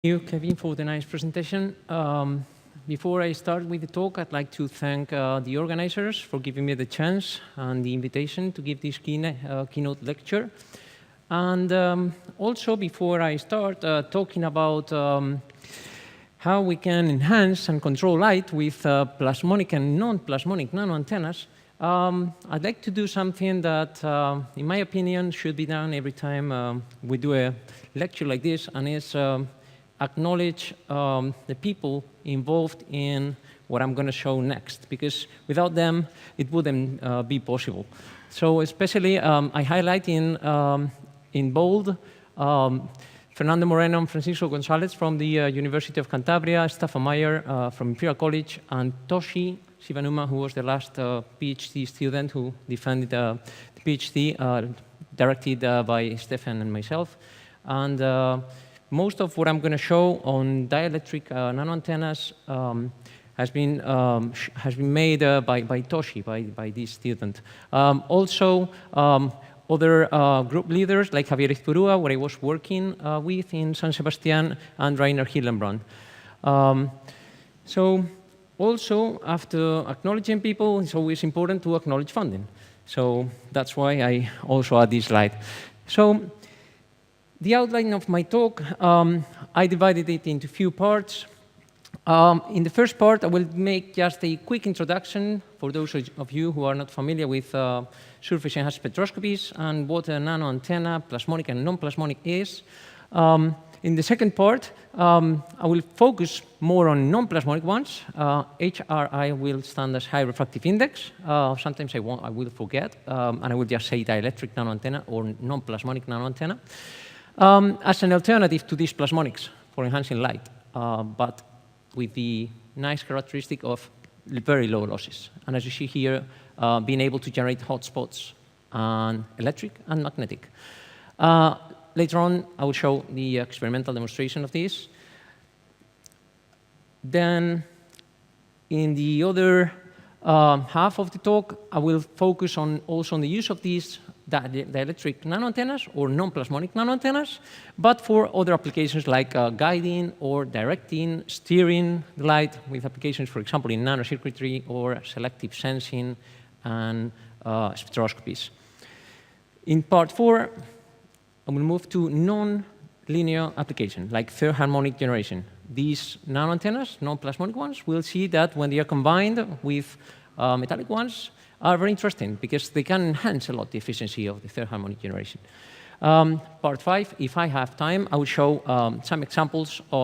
Thank you, Kevin, for the nice presentation. Before I start with the talk, I'd like to thank the organizers for giving me the chance and the invitation to give this keynote lecture. And also, before I start talking about how we can enhance and control light with plasmonic and non-plasmonic nanoantennas, I'd like to do something that, in my opinion, should be done every time we do a lecture like this, and it's acknowledge the people involved in what I'm going to show next, because without them, it wouldn't be possible. So especially, I highlight in bold Fernando Moreno and Francisco Gonzalez from the University of Cantabria, Stefan Meyer from Imperial College, and Toshi Shivanuma, who was the last PhD student who defended the PhD directed by Stefan and myself. And most of what I'm going to show on dielectric nanoantennas has been made by Toshi, by this student. Also, other group leaders like Javier Izpurua, where I was working with in San Sebastian, and Rainer Hillenbrand. So also, after acknowledging people, it's always important to acknowledge funding. So that's why I also add this slide. So the outline of my talk, I divided it into a few parts. In the first part, I will make just a quick introduction for those of you who are not familiar with surface enhanced spectroscopies and what a nanoantenna, plasmonic and non-plasmonic is. In the second part, I will focus more on non-plasmonic ones. HRI will stand as high refractive index. Sometimes I will forget, and I will just say dielectric nanoantenna or non-plasmonic nanoantenna. As an alternative to these plasmonics for enhancing light, but with the nice characteristic of very low losses. And as you see here, being able to generate hotspots and electric and magnetic. Later on, I will show the experimental demonstration of this. Then, in the other half of the talk, I will focus also on the use of these dielectric nanoantennas or non-plasmonic nanoantennas, but for other applications like guiding or directing, steering the light with applications, for example, in nanocircuitry or selective sensing and spectroscopies. In part 4, I will move to non-linear application, like third harmonic generation. These nanoantennas, non-plasmonic ones, we'll see that when they are combined with metallic ones, are very interesting because they can enhance a lot the efficiency of the third harmonic generation. Part 5, if I have time, I will show some examples of